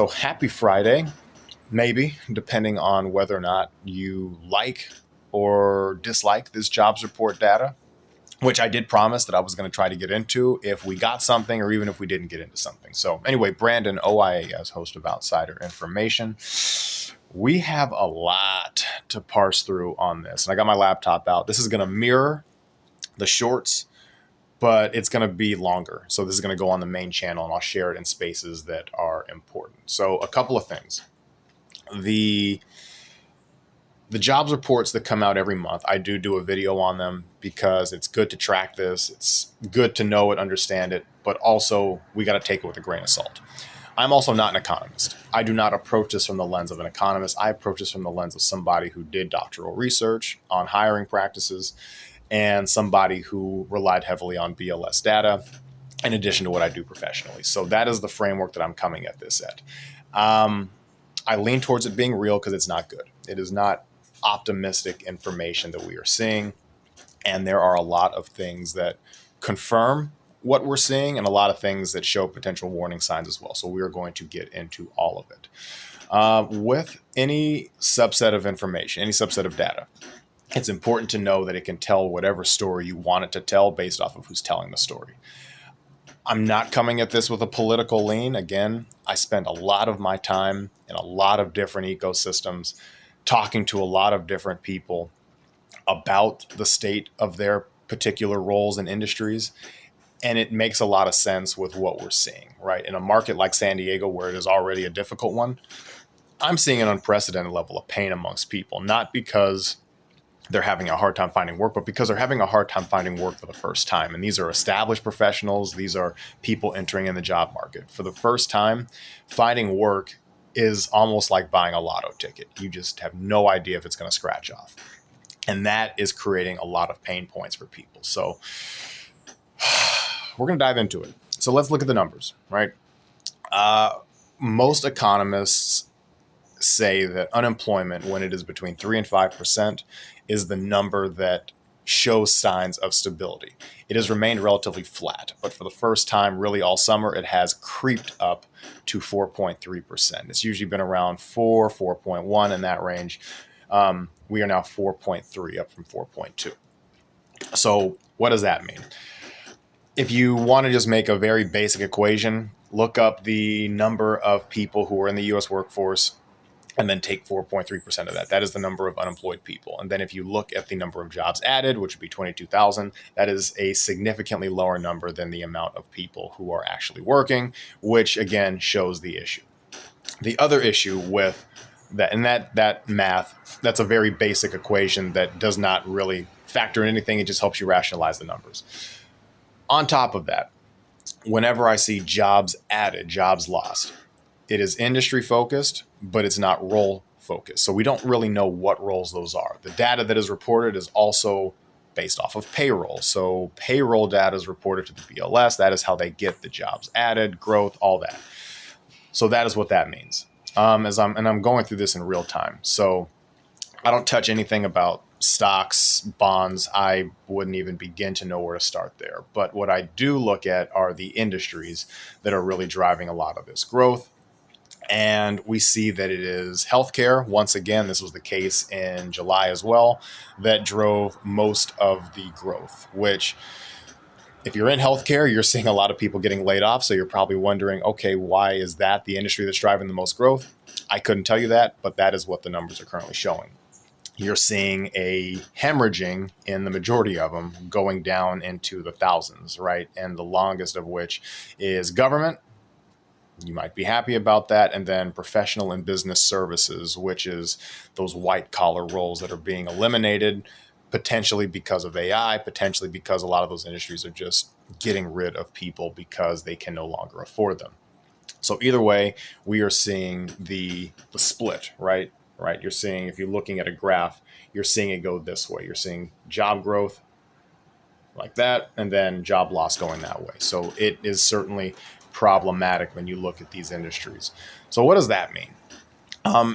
So happy Friday, maybe, depending on whether or not you like or dislike this jobs report data, which I did promise that I was going to try to get into if we got something or even if we didn't get into something. So anyway, Brandon, OIAS, host of Outsider Information. We have a lot to parse through on this. And I got my laptop out. This is going to mirror the shorts, but it's going to be longer. So this is going to go on the main channel and I'll share it in spaces that are important. So a couple of things. The jobs reports that come out every month, I do a video on them because it's good to track this. It's good to know it, understand it, but also we got to take it with a grain of salt. I'm also not an economist. I do not approach this from the lens of an economist. I approach this from the lens of somebody who did doctoral research on hiring practices and somebody who relied heavily on BLS data in addition to what I do professionally. So that is the framework that I'm coming at this at. I lean towards it being real because it's not good. It is not optimistic information that we are seeing. And there are a lot of things that confirm what we're seeing and a lot of things that show potential warning signs as well. So we are going to get into all of it. With any subset of information, any subset of data, it's important to know that it can tell whatever story you want it to tell based off of who's telling the story. I'm not coming at this with a political lean. Again, I spend a lot of my time in a lot of different ecosystems talking to a lot of different people about the state of their particular roles and industries. And it makes a lot of sense with what we're seeing, right? In a market like San Diego, where it is already a difficult one, I'm seeing an unprecedented level of pain amongst people, not because they're having a hard time finding work, but because they're having a hard time finding work for the first time. And these are established professionals. These are people entering in the job market. For the first time, finding work is almost like buying a lotto ticket. You just have no idea if it's going to scratch off. And that is creating a lot of pain points for people. So we're going to dive into it. So let's look at the numbers, right? Most economists say that unemployment, when it is between 3 and 5%, is the number that shows signs of stability. It has remained relatively flat, but for the first time, really all summer, it has creeped up to 4.3%. It's usually been around 4.1 in that range. We are now 4.3, up from 4.2. So what does that mean? If you want to just make a very basic equation, look up the number of people who are in the U.S. workforce and then take 4.3% of that. That is the number of unemployed people. And then if you look at the number of jobs added, which would be 22,000, that is a significantly lower number than the amount of people who are actually working, which again shows the issue. The other issue with that, and that math, that's a very basic equation that does not really factor in anything. It just helps you rationalize the numbers. On top of that, whenever I see jobs added, jobs lost, it is industry focused, but it's not role focused. So we don't really know what roles those are. The data that is reported is also based off of payroll. So payroll data is reported to the BLS. That is how they get the jobs added, growth, all that. So that is what that means. I'm going through this in real time. So I don't touch anything about stocks, bonds. I wouldn't even begin to know where to start there. But what I do look at are the industries that are really driving a lot of this growth. And we see that it is healthcare. Once again, this was the case in July as well, that drove most of the growth, which if you're in healthcare, you're seeing a lot of people getting laid off. So you're probably wondering, okay, why is that the industry that's driving the most growth? I couldn't tell you that, but that is what the numbers are currently showing. You're seeing a hemorrhaging in the majority of them going down into the thousands, right? And the longest of which is government. You might be happy about that. And then professional and business services, which is those white collar roles that are being eliminated, potentially because of AI, potentially because a lot of those industries are just getting rid of people because they can no longer afford them. So either way, we are seeing the split, right? You're seeing, if you're looking at a graph, you're seeing it go this way. You're seeing job growth like that, and then job loss going that way. So it is certainly problematic when you look at these industries. So what does that mean?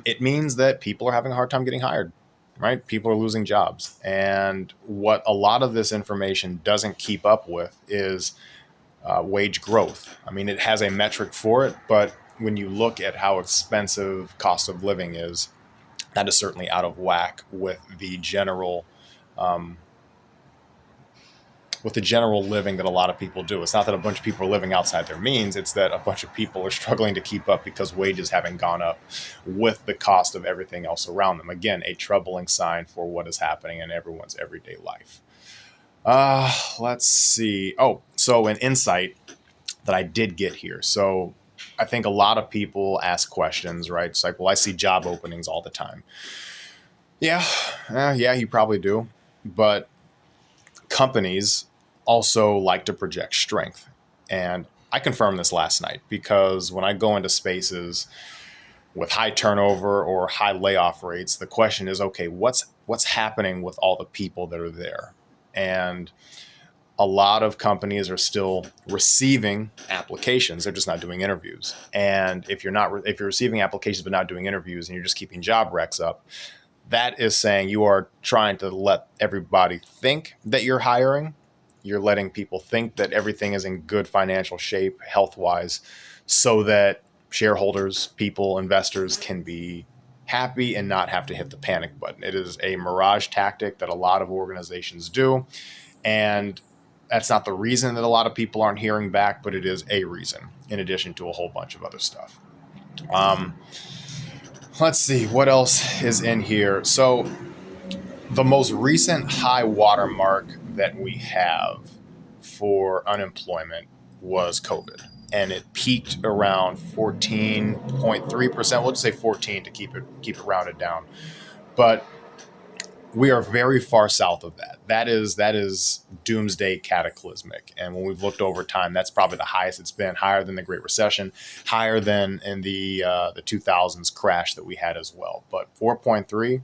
It means that people are having a hard time getting hired, right? People are losing jobs. And what a lot of this information doesn't keep up with is wage growth. I mean, it has a metric for it, but when you look at how expensive cost of living is, that is certainly out of whack um, with the general living that a lot of people do. It's not that a bunch of people are living outside their means. It's that a bunch of people are struggling to keep up because wages haven't gone up with the cost of everything else around them. Again, a troubling sign for what is happening in everyone's everyday life. Let's see. Oh, so an insight that I did get here. So I think a lot of people ask questions, right? It's like, well, I see job openings all the time. Yeah, you probably do. But companies also like to project strength. And I confirmed this last night because when I go into spaces with high turnover or high layoff rates, the question is, okay, what's happening with all the people that are there? And a lot of companies are still receiving applications. They're just not doing interviews. And if you're receiving applications but not doing interviews and you're just keeping job recs up, that is saying you are trying to let everybody think that you're hiring. You're letting people think that everything is in good financial shape, health-wise, so that shareholders, people, investors can be happy and not have to hit the panic button. It is a mirage tactic that a lot of organizations do. And that's not the reason that a lot of people aren't hearing back, but it is a reason, in addition to a whole bunch of other stuff. Let's see, what else is in here? So the most recent high water mark that we have for unemployment was COVID. And it peaked around 14.3%. We'll just say 14 to keep it rounded down. But we are very far south of that. That is doomsday cataclysmic. And when we've looked over time, that's probably the highest it's been, higher than the Great Recession, higher than in the 2000s crash that we had as well. But 4.3,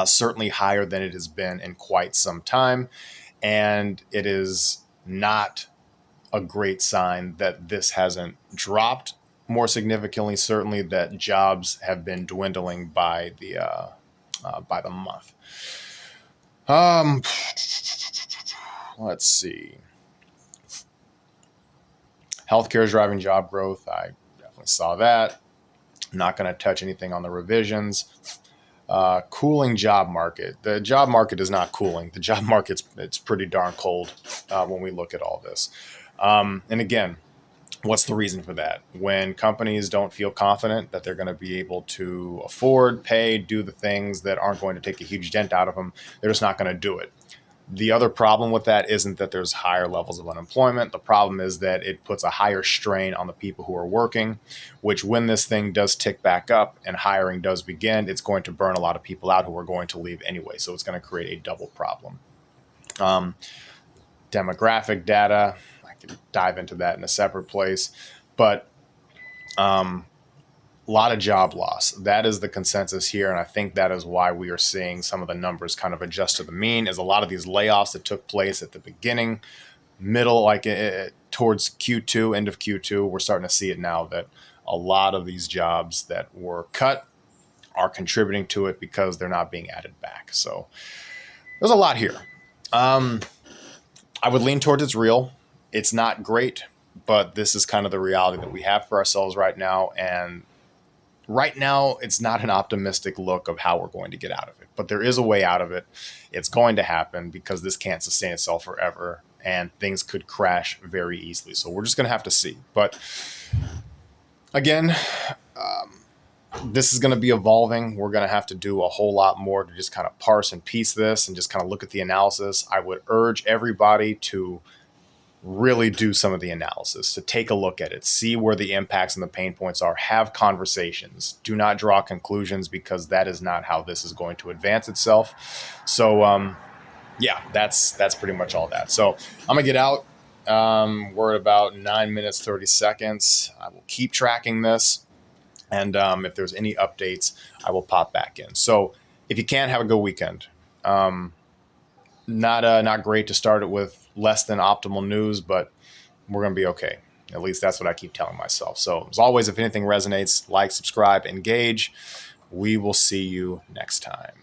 certainly higher than it has been in quite some time. And it is not a great sign that this hasn't dropped more significantly. Certainly that jobs have been dwindling by the month. Let's see. Healthcare is driving job growth. I definitely saw that. I'm not going to touch anything on the revisions. Cooling job market. The job market is not cooling. The job market's it's pretty darn cold when we look at all this. And again, what's the reason for that? When companies don't feel confident that they're going to be able to afford, pay, do the things that aren't going to take a huge dent out of them, they're just not going to do it. The other problem with that isn't that there's higher levels of unemployment. The problem is that it puts a higher strain on the people who are working, which when this thing does tick back up and hiring does begin, it's going to burn a lot of people out who are going to leave anyway. So it's going to create a double problem. Demographic data, I could dive into that in a separate place, but a lot of job loss. That is the consensus here, and I think that is why we are seeing some of the numbers kind of adjust to the mean, is a lot of these layoffs that took place at the beginning, middle, towards Q2, end of Q2, we're starting to see it now that a lot of these jobs that were cut are contributing to it because they're not being added back. So there's a lot here. I would lean towards it's real. It's not great, but this is kind of the reality that we have for ourselves right now. And right now, it's not an optimistic look of how we're going to get out of it, but there is a way out of it. It's going to happen because this can't sustain itself forever and things could crash very easily. So we're just going to have to see. But again, this is going to be evolving. We're going to have to do a whole lot more to just kind of parse and piece this and just kind of look at the analysis. I would urge everybody to really do some of the analysis, to take a look at it, see where the impacts and the pain points are, have conversations. Do not draw conclusions because that is not how this is going to advance itself. So, that's pretty much all that. So I'm going to get out. We're at about 9 minutes, 30 seconds. I will keep tracking this. And if there's any updates, I will pop back in. So if you can, have a good weekend. Not great to start it with less than optimal news, but we're going to be okay. At least that's what I keep telling myself. So as always, if anything resonates, like, subscribe, engage. We will see you next time.